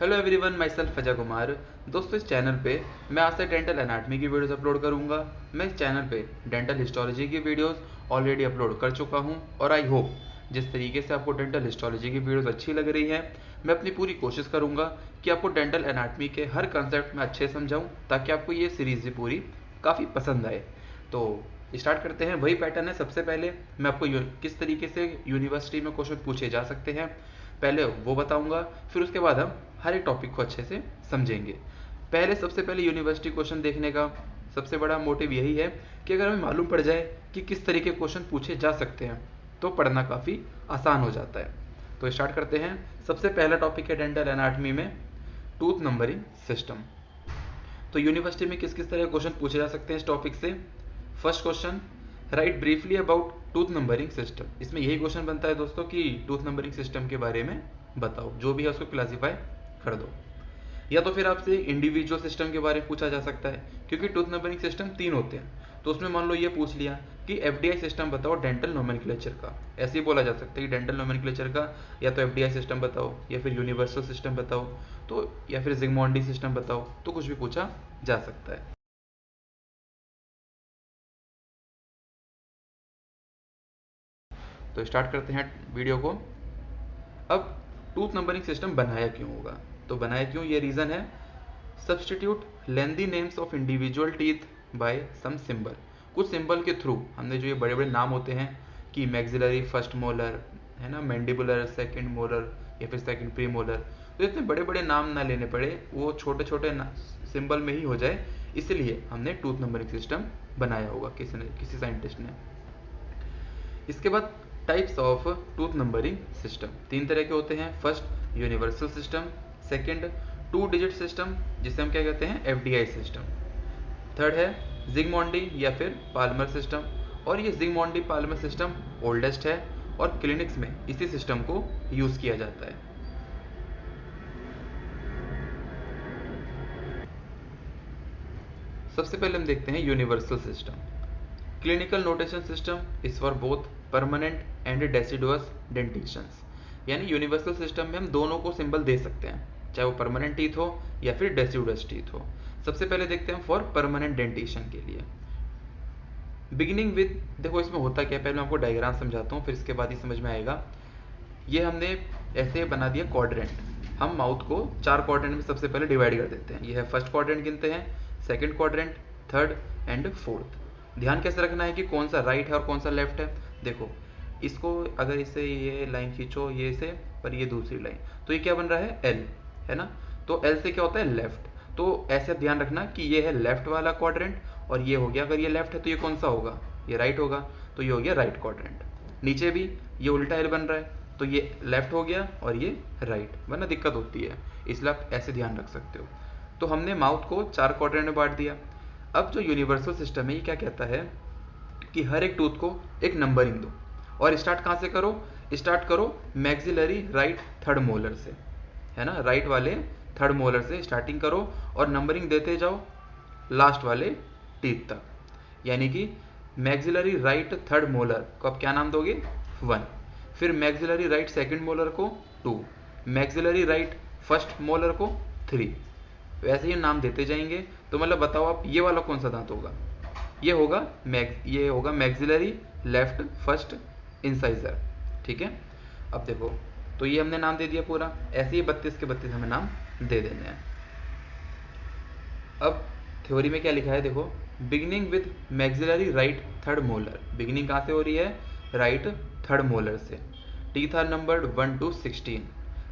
Hello everyone, my self Ajay Kumar. दोस्तों, इस channel पे मैं आज से डेंटल एनाटमी की वीडियोस अपलोड करूंगा। मैं इस चैनल पे डेंटल हिस्टोलॉजी की वीडियोस ऑलरेडी अपलोड कर चुका हूं और आई होप जिस तरीके से आपको डेंटल हिस्टोलॉजी की वीडियोस अच्छी लग रही है, मैं अपनी पूरी कोशिश करूंगा कि आपको डेंटल एनाटमी के हर कंसेप्ट में अच्छे समझाऊँ ताकि आपको ये सीरीज़ भी पूरी काफ़ी पसंद आए। तो स्टार्ट करते हैं। वही पैटर्न है। सबसे पहले मैं आपको किस तरीके से यूनिवर्सिटी में क्वेश्चन पूछे जा सकते हैं पहले वो बताऊंगा, फिर उसके बाद हम हर एक टॉपिक को अच्छे से समझेंगे। सबसे पहले यूनिवर्सिटी क्वेश्चन देखने का सबसे बड़ा मोटिव यही है कि अगर हमें मालूम पड़ जाए कि किस तरीके क्वेश्चन पूछे जा सकते हैं तो पढ़ना काफ़ी आसान हो जाता है। तो स्टार्ट करते हैं। सबसे पहला टॉपिक है डेंटल एनाटमी में टूथ नंबरिंग सिस्टम। तो यूनिवर्सिटी में किस किस तरह के क्वेश्चन पूछे जा सकते हैं इस टॉपिक से। First question, right briefly about tooth numbering system. इसमें यही क्वेश्चन बनता है दोस्तों कि टूथ नंबरिंग सिस्टम के बारे में बताओ, जो भी है उसको क्लासीफाई कर दो। या तो फिर आपसे इंडिविजुअल सिस्टम के बारे में पूछा जा सकता है, क्योंकि टूथ नंबरिंग सिस्टम 3 होते हैं। तो उसमें मान लो ये पूछ लिया कि एफडीआई सिस्टम बताओ डेंटल नोमेनक्लेचर का। ऐसे ही बोला जा सकता है कि डेंटल नोमेनक्लेचर का या तो एफडीआई सिस्टम बताओ या फिर यूनिवर्सल सिस्टम बताओ, तो या फिर जिग्मॉन्डी सिस्टम बताओ, तो कुछ भी पूछा जा सकता है। तो स्टार्ट करते हैं वीडियो को। अब टूथ नंबरिंग सिस्टम बनाया क्यों होगा, तो बनाया क्यों, ये रीज़न है, सब्सटीट्यूट लेंदी names of individual teeth by some symbol. कुछ सिंबल के थ्रू हमने जो ये बड़े बड़े नाम होते हैं कि मैक्सिलरी फर्स्ट मोलर है ना, मैंडिबुलर सेकंड मोलर या फिर सेकंड प्री मोलर, तो इतने बड़े बड़े नाम ना लेने पड़े, वो छोटे छोटे सिंबल में ही हो जाए, इसलिए हमने टूथ नंबरिंग सिस्टम बनाया होगा किसी साइंटिस्ट ने। इसके बाद types of tooth numbering system 3 तरह के होते हैं। First universal system, second 2 digit system जिसे हम क्या कहते हैं एफडीआई सिस्टम, थर्ड है जिग्मॉन्डी या फिर पाल्मर सिस्टम। और ये जिग्मॉन्डी पाल्मर सिस्टम ओल्डेस्ट है और क्लिनिक्स में इसी सिस्टम को यूज किया जाता है। सबसे पहले हम देखते हैं universal system. Clinical notation system is for both permanent and deciduous dentitions. यानी यूनिवर्सल सिस्टम में हम दोनों को सिंबल दे सकते हैं, चाहे वो परमानेंट टीथ हो या फिर डेसिडुअस टीथ हो। सबसे पहले देखते हैं फॉर परमानेंट डेंटिशन के लिए। बिगिनिंग विद, देखो इसमें होता क्या है, पहले मैं आपको डायग्राम समझाता हूँ फिर इसके बाद ही समझ में आएगा। ये हमने ऐसे बना दिया क्वाड्रेंट। हम माउथ को 4 क्वाड्रेंट में सबसे पहले डिवाइड कर देते हैं। ये है फर्स्ट क्वाड्रेंट गिनते हैं, second quadrant, third and fourth. ध्यान कैसे रखना है कि कौन सा राइट है और कौन सा लेफ्ट है। देखो इसको अगर इसे ये लाइन खींचो ये से, पर ये दूसरी लाइन, तो ये क्या बन रहा है एल, है ना। तो एल से क्या होता है लेफ्ट, तो ऐसे ध्यान रखना कि ये है लेफ्ट वाला क्वाड्रेंट और ये हो गया, अगर ये लेफ्ट है तो ये कौन सा होगा, ये राइट होगा, तो ये हो गया राइट क्वाड्रेंट। नीचे भी ये उल्टा एल बन रहा है तो ये लेफ्ट हो गया और ये राइट, वरना दिक्कत होती है, इसलिए आप ऐसे ध्यान रख सकते हो। तो हमने माउथ को 4 क्वाड्रेंट में बांट दिया। अब जो यूनिवर्सल सिस्टम है ये क्या कहता है कि हर एक टूथ को एक नंबरिंग दो, और स्टार्ट कहाँ से करो, स्टार्ट करो मैक्सिलरी राइट थर्ड मोलर से, है ना, राइट वाले थर्ड मोलर से स्टार्टिंग करो और नंबरिंग देते जाओ लास्ट वाले टीथ तक। यानी कि मैक्सिलरी राइट थर्ड मोलर को आप क्या नाम दोगे 1, फिर मैक्सिलरी राइट सेकंड मोलर को 2, मैक्सिलरी राइट फर्स्ट मोलर को 3, वैसे ही नाम देते जाएंगे। तो मतलब बताओ आप ये वाला कौन सा दांत होगा, ये होगा मैक्सिलरी लेफ्ट फर्स्ट इंसाइजर, ठीक है। अब देखो तो ये हमने नाम दे दिया पूरा, ऐसे ही 32 के 32 हमें नाम दे देने हैं। अब थ्योरी में क्या लिखा है देखो, beginning with maxillary right third molar. Beginning कहाँ से हो रही है, राइट थर्ड मोलर से। टीथ आर नंबर्ड 1 to 16,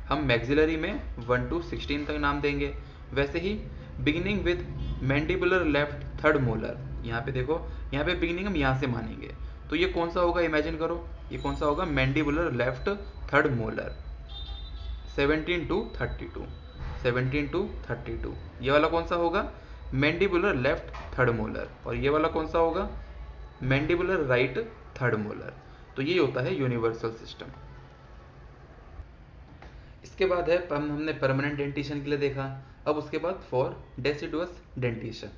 हम मैक्सिलरी में 1 to 16 तक नाम देंगे। वैसे ही beginning with mandibular left third molar, यहाँ पे देखो, यहाँ पे बिगिनिंग हम यहाँ से मानेंगे, तो ये कौन सा होगा, इमेजिन करो ये कौन सा होगा, mandibular left third molar 17 to 32, 17 to 32। ये वाला कौन सा होगा, मैंडिबुलर लेफ्ट थर्ड मोलर, और ये वाला कौन सा होगा, मैंडिबुलर राइट थर्ड मोलर। तो ये होता है यूनिवर्सल सिस्टम। इसके बाद है हमने परमानेंट डेंटिशन के लिए देखा। अब उसके बाद फॉर डेसिडुअस डेंटिशन,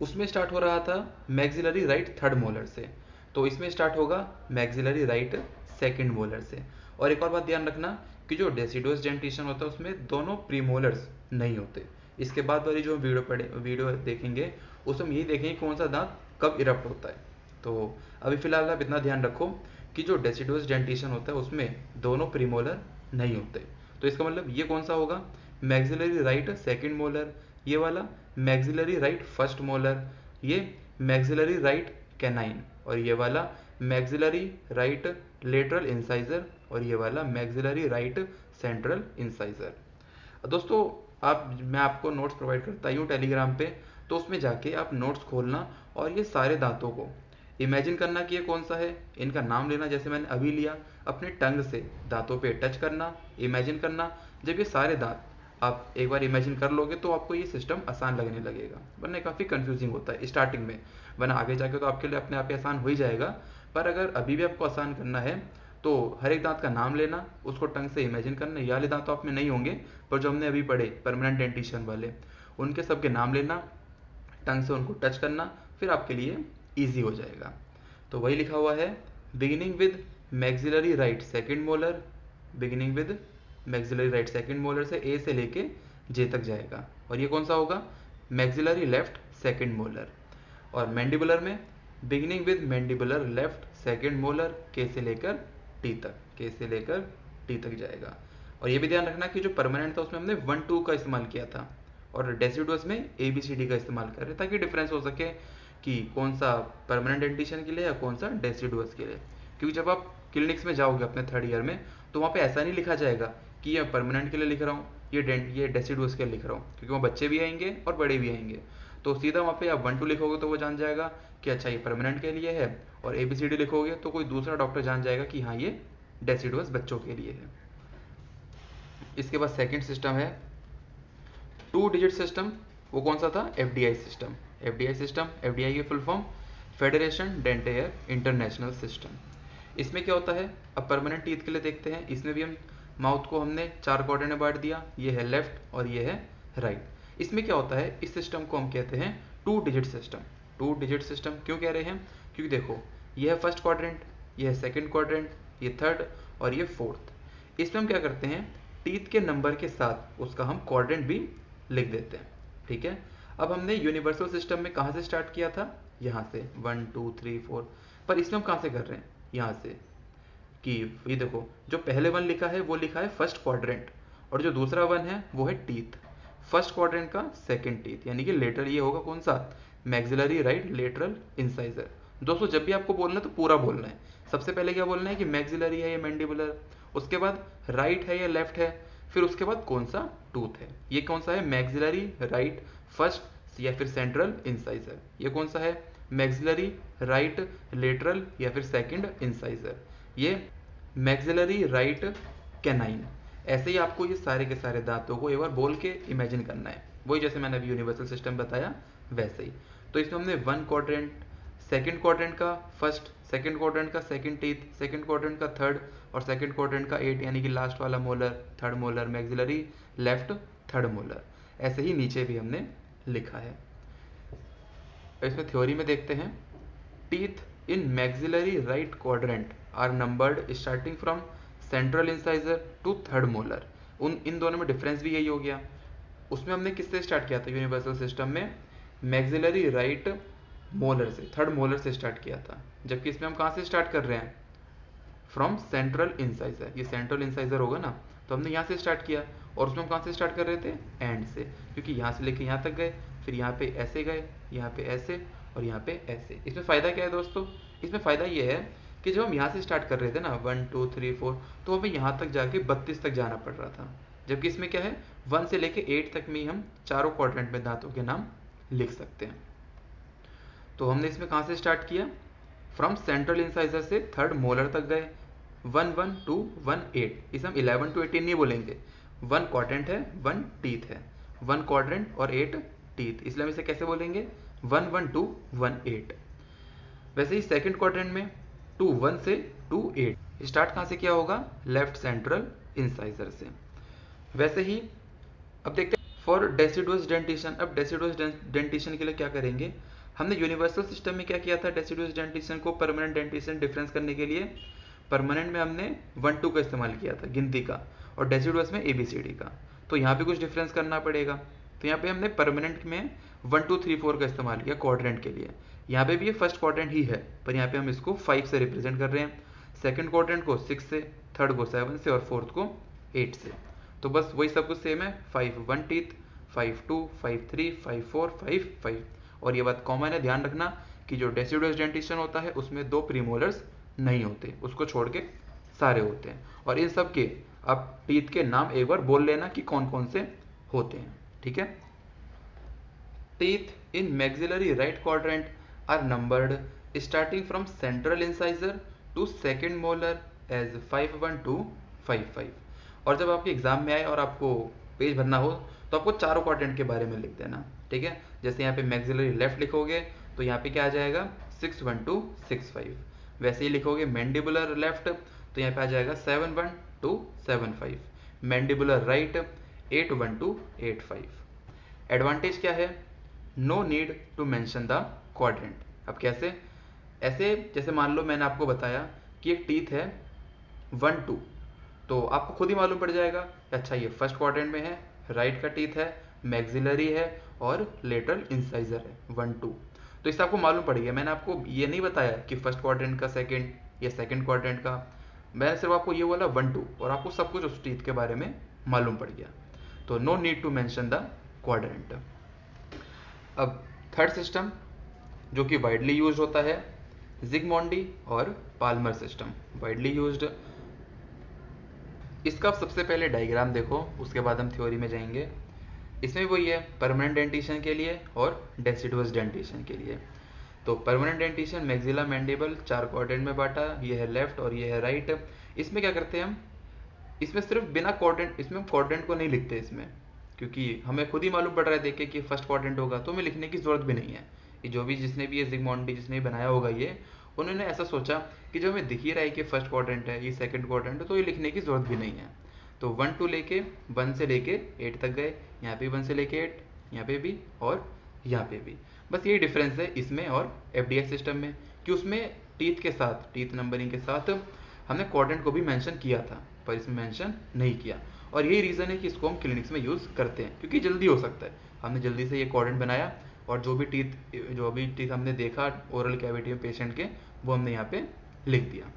उसमें स्टार्ट हो रहा था मैक्सिलरी राइट थर्ड मोलर से, तो इसमें स्टार्ट होगा मैक्सिलरी राइट सेकंड मोलर से। और एक और बात ध्यान रखना कि जो डेसिडुअस डेंटिशन होता है उसमें दोनों प्रीमोलर्स नहीं होते। इसके बाद वाली जो वीडियो देखेंगे उसमें हम यही देखेंगे कौन सा दांत कब इरप्ट होता है। तो अभी फिलहाल आप इतना ध्यान रखो कि जो डेसिडुअस डेंटिशन होता है उसमें दोनों प्रीमोलर नहीं होते। तो इसका मतलब ये कौन सा होगा, मैक्सिलरी राइट सेकंड मोलर, ये वाला मैक्सिलरी राइट फर्स्ट मोलर, ये मैक्सिलरी राइट कैनाइन, और ये वाला मैक्सिलरी राइट लेटरल इंसाइजर, और ये वाला मैक्सिलरी राइट सेंट्रल इंसाइजर। दोस्तों मैं आपको नोट्स प्रोवाइड करता हूँ टेलीग्राम पे, तो उसमें जाके आप नोट्स खोलना और ये सारे दांतों को इमेजिन करना कि ये कौन सा है, इनका नाम लेना जैसे मैंने अभी लिया, अपने टंग से दांतों पे टच करना, इमेजिन करना। जब ये सारे दांत आप एक बार इमेजिन कर लोगे तो आपको ये सिस्टम आसान लगने लगेगा, वरना काफ़ी कंफ्यूजिंग होता है स्टार्टिंग में, वरना आगे जाके तो आपके लिए अपने आप ही आसान हो ही जाएगा। पर अगर अभी भी आपको आसान करना है तो हर एक दांत का नाम लेना, उसको टंग से इमेजिन करना। ये वाले दांत तो आप में नहीं होंगे, पर जो हमने अभी पढ़े परमानेंट डेंटिशन वाले, उनके सबके नाम लेना, टंग से उनको टच करना, फिर आपके लिए ईजी हो जाएगा। तो वही लिखा हुआ है, beginning with maxillary right second molar, beginning with maxillary right second molar से ए से लेके जे तक जाएगा। और ये कौन सा होगा, मैक्सिलरी लेफ्ट सेकंड मोलर। और मैंडिबुलर में beginning with mandibular left second molar, के से लेकर टी तक, के से लेकर टी तक जाएगा। और ये भी ध्यान रखना कि जो परमानेंट था उसमें हमने 1-2 का इस्तेमाल किया था, और डेसिडुअस में ABCD का इस्तेमाल कर रहे हैं, ताकि डिफरेंस हो सके कि कौन सा परमानेंट डेंटिशन के लिए या कौन सा डेसिडुअस के लिए। क्योंकि जब आप क्लिनिक्स में जाओगे अपने 3rd ईयर में, तो वहाँ पे ऐसा नहीं लिखा जाएगा कि ये परमानेंट के लिए लिख रहा हूँ, ये डेसिडुअस के लिए लिख रहा हूँ, क्योंकि वहाँ बच्चे भी आएंगे और बड़े भी आएंगे। तो सीधा वहाँ पे आप 1-2 लिखोगे तो वो जान जाएगा कि अच्छा ये परमानेंट के लिए है, और ABCD लिखोगे तो कोई दूसरा डॉक्टर जान जाएगा कि हाँ ये डेसिडुअस बच्चों के लिए है। इसके बाद सेकंड सिस्टम है 2 डिजिट सिस्टम। वो कौन सा था, FDI सिस्टम। FDI की full form federation dentaire international system. इसमें क्या होता है, अब परमानेंट टीथ के लिए देखते हैं। इसमें भी हम माउथ को हमने 4 क्वाड्रेंट में बांट दिया, ये है लेफ्ट और ये है राइट। इसमें क्या होता है, इस सिस्टम को हम कहते हैं 2 डिजिट सिस्टम। 2 डिजिट सिस्टम क्यों कह रहे हैं, क्योंकि देखो ये है फर्स्ट क्वाड्रेंट, ये है सेकंड क्वाड्रेंट, ये थर्ड और ये फोर्थ। इसमें हम क्या करते हैं, टीथ के नंबर के साथ उसका हम क्वाड्रेंट भी लिख देते हैं। ठीक है, अब हमने यूनिवर्सल सिस्टम में कहाँ से स्टार्ट किया था, यहाँ से 1 2 3 4, पर इसमें हम कहाँ से कर रहे हैं, यहाँ से, कि ये देखो जो पहले 1 लिखा है वो लिखा है फर्स्ट क्वाड्रेंट, और जो दूसरा 1 है वो है टीथ, फर्स्ट क्वाड्रेंट का सेकंड टीथ, यानी कि लेटरल ये होगा कौन सा, मैक्सिलरी राइट लेटरल इंसाइजर। दोस्तों जब भी आपको बोलना है तो पूरा बोलना है। सबसे पहले क्या बोलना है कि मैक्सिलरी है या मैंडिबुलर, उसके बाद राइट है या लेफ्ट है, फिर उसके बाद कौन सा टूथ है। ये कौन सा है, मैक्सिलरी राइट फर्स्ट या फिर सेंट्रल इंसाइजर। ये कौन सा है, मैक्सिलरी राइट लेटरल या फिर सेकंड इंसाइजर। ये मैक्सिलरी राइट कैनाइन। ऐसे ही आपको ये सारे के सारे दांतों को एक बार बोल के इमेजिन करना है, वही जैसे मैंने अभी यूनिवर्सल सिस्टम बताया वैसे ही। तो इसमें हमने 1 क्वाड्रेंट, सेकंड क्वाड्रेंट का फर्स्ट, सेकंड क्वाड्रेंट का सेकंड टीथ, सेकंड क्वाड्रेंट का थर्ड, और सेकंड क्वाड्रेंट का 8 यानी कि लास्ट वाला molar, third molar, maxillary left third molar. ऐसे ही नीचे भी हमने लिखा है। इसमें थ्योरी में देखते हैं, teeth in maxillary right quadrant are numbered starting from central incisor to third molar. इन दोनों में डिफरेंस भी यही हो गया। उसमें हमने किससे स्टार्ट किया था यूनिवर्सल सिस्टम में, मैक्सिलरी राइट मोलर से, थर्ड मोलर से स्टार्ट किया था, जबकि इसमें हम कहाँ से स्टार्ट कर रहे हैं, फ्रॉम सेंट्रल इंसाइजर। ये सेंट्रल इंसाइजर होगा ना, तो हमने यहाँ से स्टार्ट किया, और उसमें हम कहाँ से स्टार्ट कर रहे थे, एंड से, क्योंकि यहाँ से लेके यहाँ तक गए, फिर यहाँ पे ऐसे गए, यहाँ पे ऐसे, और यहाँ पे ऐसे। इसमें फ़ायदा क्या है दोस्तों, इसमें फ़ायदा ये है कि जब हम यहाँ से स्टार्ट कर रहे थे ना 1 2 3 4, तो हमें यहाँ तक जाके 32 तक जाना पड़ रहा था, जबकि इसमें क्या है 1 से लेके 8 तक में ही हम चारों क्वाड्रेंट में दांतों के नाम लिख सकते हैं। तो हमने इसमें कहाँ से स्टार्ट किया, फ्रॉम सेंट्रल इंसाइजर से थर्ड मोलर तक गए, 1 1 2 1 8। इसे हम 11 to 18 नहीं बोलेंगे, 1 क्वाड्रेंट है 1 टीथ है, 1 क्वाड्रेंट और 8 टीथ, इसलिए हम इसे कैसे बोलेंगे 1 1 2 1 8। वैसे ही सेकंड क्वाड्रेंट में 2 1 से 2 8 स्टार्ट कहाँ से किया होगा, लेफ्ट सेंट्रल इंसाइजर से। वैसे ही अब देखते हैं फॉर डेसिडुअस डेंटिशन। अब डेसिडुअस डेंटिशन के लिए क्या करेंगे, हमने यूनिवर्सल सिस्टम में क्या किया था, डेसिडुअस डेंटिशन को परमानेंट डेंटिशन डिफरेंस करने के लिए परमानेंट में हमने 1 2 का इस्तेमाल किया था गिनती का, और डेसिडुअस में ABCD का। तो यहाँ पे कुछ डिफरेंस करना पड़ेगा। तो यहाँ पे हमने परमानेंट में 1 2 3 4 का इस्तेमाल किया क्वाड्रेंट के लिए। यहाँ पे भी ये फर्स्ट क्वाड्रेंट ही है, पर यहाँ पे हम इसको 5 से रिप्रेजेंट कर रहे हैं, सेकंड क्वाड्रेंट को 6 से, थर्ड को 7 से और फोर्थ को 8 से। तो बस वही सब कुछ सेम है, 5 1 टीथ, 5 2, 5 3, 5 4, 5 5। और ये बात कॉमन है, ध्यान रखना कि जो डेसिडुअस डेंटिशन होता है उसमें 2 प्रीमोलर्स नहीं होते, उसको छोड़ के सारे होते हैं। और इन सब के आप टीथ के नाम एक बार बोल लेना कि कौन कौन से होते हैं, ठीक है। Teeth in maxillary right quadrant are numbered starting from central incisor to second molar as 5 1 2 5 5। और जब आपके एग्जाम में आए और आपको पेज भरना हो तो आपको चारों क्वाड्रेंट के बारे में लिख देना, ठीक है। जैसे यहाँ पे मैक्सिलरी लेफ्ट लिखोगे तो यहाँ पे क्या आ जाएगा 6 1 2 6 5। वैसे ही लिखोगे मैंडिबुलर लेफ्ट तो यहाँ पे आ जाएगा 7 1 2 7 5। Mandibular right 8 1 2 8 5। एडवांटेज क्या है, no need to mention the quadrant. अब कैसे, ऐसे जैसे मान लो मैंने आपको बताया कि एक टीथ है 1 2, तो आपको खुद ही मालूम पड़ जाएगा अच्छा ये फर्स्ट क्वाड्रेंट में है, राइट का टीथ है, मैक्सिलरी है और लेटरल इंसाइजर है 1 2। तो इससे आपको मालूम पड़ गया। मैंने आपको ये नहीं बताया कि फर्स्ट क्वाड्रेंट का सेकंड या सेकंड क्वाड्रेंट का, मैंने सिर्फ आपको ये बोला 1 2 और आपको सब कुछ उस टीथ के बारे में मालूम पड़ गया। तो no need to mention the quadrant. अब थर्ड सिस्टम जो कि वाइडली यूज्ड होता है, जिगमोंडी और पाल्मर सिस्टम वाइडली यूज्ड। इसका सबसे पहले डायग्राम देखो, उसके बाद हम थ्योरी में जाएंगे। इसमें वही है परमानेंट डेंटिशन के लिए और डेसिडुअस डेंटिशन के लिए। तो permanent dentition maxilla mandible 4 quadrant में बांटा, ये है लेफ्ट और ये है राइट। इसमें क्या करते हैं हम, इसमें सिर्फ बिना क्वाड्रेंट, इसमें क्वाड्रेंट को नहीं लिखते इसमें, क्योंकि हमें खुद ही मालूम पड़ रहा है देख के कि फर्स्ट क्वाड्रेंट होगा, तो हमें लिखने की जरूरत भी नहीं है। ये जो भी जिसने भी ये जिगमोंडी जिसने भी बनाया होगा ये, उन्होंने ऐसा सोचा कि जो हमें दिख ही रहा है कि फर्स्ट क्वाड्रेंट है, ये सेकंड क्वाड्रेंट है, तो ये लिखने की जरूरत भी नहीं है। तो 1 2 लेके 1 से लेके 8 तक गए, यहाँ पे 1 से लेके 8, यहाँ पे भी और यहाँ पे भी। बस यही डिफरेंस है इसमें और FDS सिस्टम में कि उसमें टीथ के साथ, टीथ नंबरिंग के साथ हमने क्वाड्रेंट को भी मेंशन किया था, पर इसमें मेंशन नहीं किया। और यही रीज़न है कि इसको हम क्लिनिक्स में यूज़ करते हैं, क्योंकि जल्दी हो सकता है। हमने जल्दी से ये क्वाड्रेंट बनाया और जो भी टीथ हमने देखा ओरल कैविटी में पेशेंट के, वो हमने यहाँ पे लिख दिया।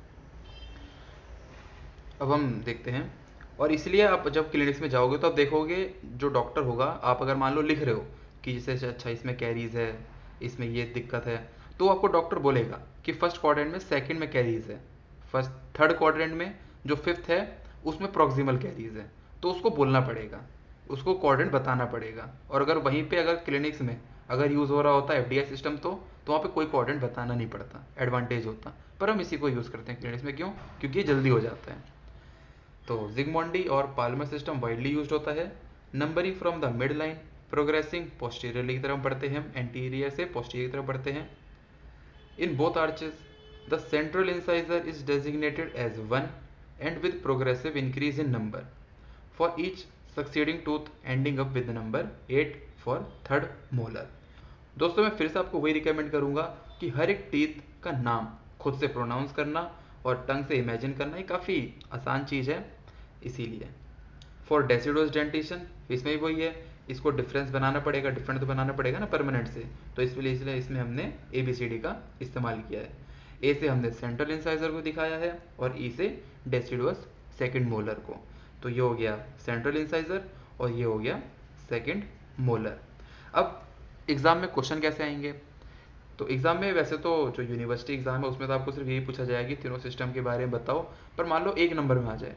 अब हम देखते हैं, और इसलिए आप जब क्लिनिक्स में जाओगे तो आप देखोगे जो डॉक्टर होगा, आप अगर मान लो लिख रहे हो कि जैसे अच्छा इसमें कैरीज है, इसमें ये दिक्कत है, तो आपको डॉक्टर बोलेगा कि फर्स्ट क्वाड्रेंट में सेकंड में कैरीज है, फर्स्ट थर्ड क्वाड्रेंट में जो फिफ्थ है उसमें प्रॉक्सिमल कैरीज है, तो उसको बोलना पड़ेगा, उसको क्वाड्रेंट बताना पड़ेगा। और अगर वहीं पे अगर क्लिनिक्स में अगर यूज़ हो रहा होता है FDS सिस्टम, तो वहाँ पे कोई क्वाड्रेंट बताना नहीं पड़ता, एडवांटेज होता। पर हम इसी को यूज़ करते हैं क्लिनिक्स में, क्यों? क्योंकि ये जल्दी हो जाता है। तो जिगमोंडी और पाल्मर सिस्टम वाइडली यूज्ड होता है। Numbering from the mid line progressing posteriorly की तरफ बढ़ते हैं हम, एंटीरियर से पोस्टीरियर की तरफ बढ़ते हैं। In both arches the central incisor is designated as 1 and with progressive increase in number for each succeeding tooth ending up with number 8 for third molar. दोस्तों मैं फिर से आपको वही रिकमेंड करूंगा कि हर एक टीथ का नाम खुद से प्रोनाउंस करना और टंग से इमेजिन करना, ये काफ़ी आसान चीज़ है। इसीलिए फॉर डेसिडुअस डेंटिशन इसमें भी वही है, इसको डिफरेंस बनाना पड़ेगा, डिफरेंट तो बनाना पड़ेगा ना परमानेंट से, तो इसलिए इसमें हमने ABCD का इस्तेमाल किया है। ए से हमने सेंट्रल इंसाइजर को दिखाया है और ई से डेसिडुअस सेकंड मोलर को। तो ये हो गया सेंट्रल इंसाइजर और ये हो गया सेकंड मोलर। अब एग्जाम में क्वेश्चन कैसे आएंगे, तो एग्जाम में वैसे तो जो यूनिवर्सिटी एग्जाम है उसमें तो आपको सिर्फ यही पूछा जाएगा कि तीनों सिस्टम के बारे में बताओ, पर मान लो 1 नंबर में आ जाए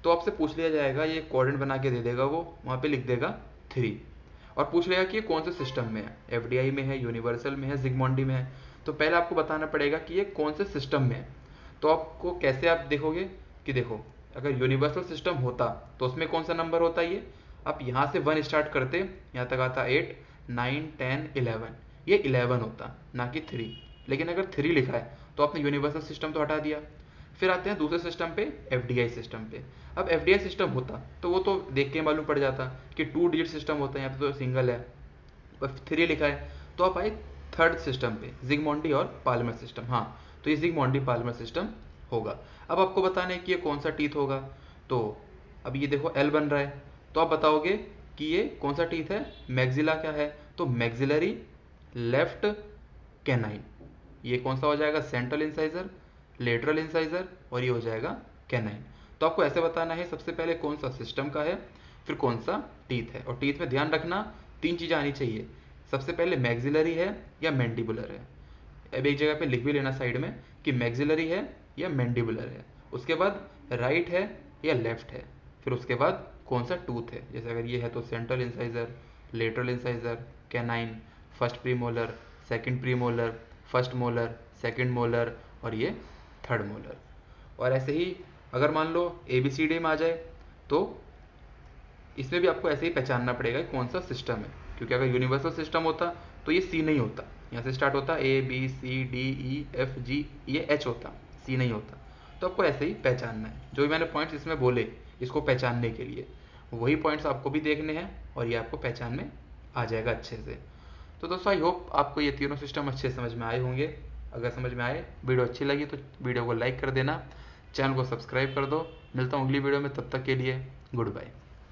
तो आपसे पूछ लिया जाएगा, ये क्वाड्रेंट बना के दे देगा, वो वहाँ पे लिख देगा 3 और पूछ लेगा कि ये कौन से सिस्टम में है, FDI में है, यूनिवर्सल में है, जिगमोंडी में है। तो पहले आपको बताना पड़ेगा कि ये कौन से सिस्टम में है। तो आपको कैसे आप देखोगे कि देखो अगर यूनिवर्सल सिस्टम होता तो उसमें कौन सा नंबर होता, ये आप यहाँ से 1 स्टार्ट करते, यहाँ तक आता 8 9 10 11, ये 11 होता ना कि 3। लेकिन अगर 3 लिखा है तो आपने यूनिवर्सल सिस्टम तो हटा दिया। फिर आते हैं दूसरे सिस्टम पे, FDI सिस्टम पे। अब FDI सिस्टम होता तो वो तो देख के मालूम पड़ जाता कि 2 डिजिट सिस्टम होता है, यहाँ पे तो सिंगल है, बस 3 लिखा है। तो आप आए थर्ड सिस्टम पे, जिगमोंडी और पाल्मर सिस्टम। हाँ, तो ये जिगमोंडी पाल्मर सिस्टम होगा। अब आपको बताना है कि ये कौन सा टीथ होगा, तो अब ये देखो एल बन रहा है, तो आप बताओगे कि ये कौन सा टीथ है, मैक्सिला क्या है, तो मैक्सिलरी लेफ्ट कैनाइन। ये कौन सा हो जाएगा, सेंट्रल इंसाइजर, लेटरल इंसाइजर, और ये हो जाएगा कैनाइन। तो आपको ऐसे बताना है सबसे पहले कौन सा सिस्टम का है, फिर कौन सा टीथ है। और टीथ में ध्यान रखना 3 चीज़ें आनी चाहिए, सबसे पहले मैक्सिलरी है या मैंडिबुलर है। अब एक जगह पे लिख भी लेना साइड में कि मैक्सिलरी है या मैंडिबुलर है, उसके बाद राइट है या लेफ्ट है, फिर उसके बाद कौन सा टूथ है। जैसे अगर ये है तो central incisor, lateral incisor, canine, first premolar, second premolar, first molar, second molar, और ये थर्ड मोलर। और ऐसे ही अगर मान लो ABCD में आ जाए तो इसमें भी आपको ऐसे ही पहचानना पड़ेगा कौन सा सिस्टम है, क्योंकि अगर यूनिवर्सल सिस्टम होता तो ये C नहीं होता, यहाँ से स्टार्ट होता ABCDEFG, ये H होता, C नहीं होता। तो आपको ऐसे ही पहचानना है, जो भी मैंने पॉइंट्स इसमें बोले इसको पहचानने के लिए, वही पॉइंट्स आपको भी देखने हैं और ये आपको पहचान में आ जाएगा अच्छे से। तो दोस्तों आई होप आपको ये तीनों सिस्टम अच्छे समझ में आए होंगे। अगर समझ में आए, वीडियो अच्छी लगी तो वीडियो को लाइक कर देना, चैनल को सब्सक्राइब कर दो। मिलता हूँ अगली वीडियो में, तब तक के लिए गुड बाय।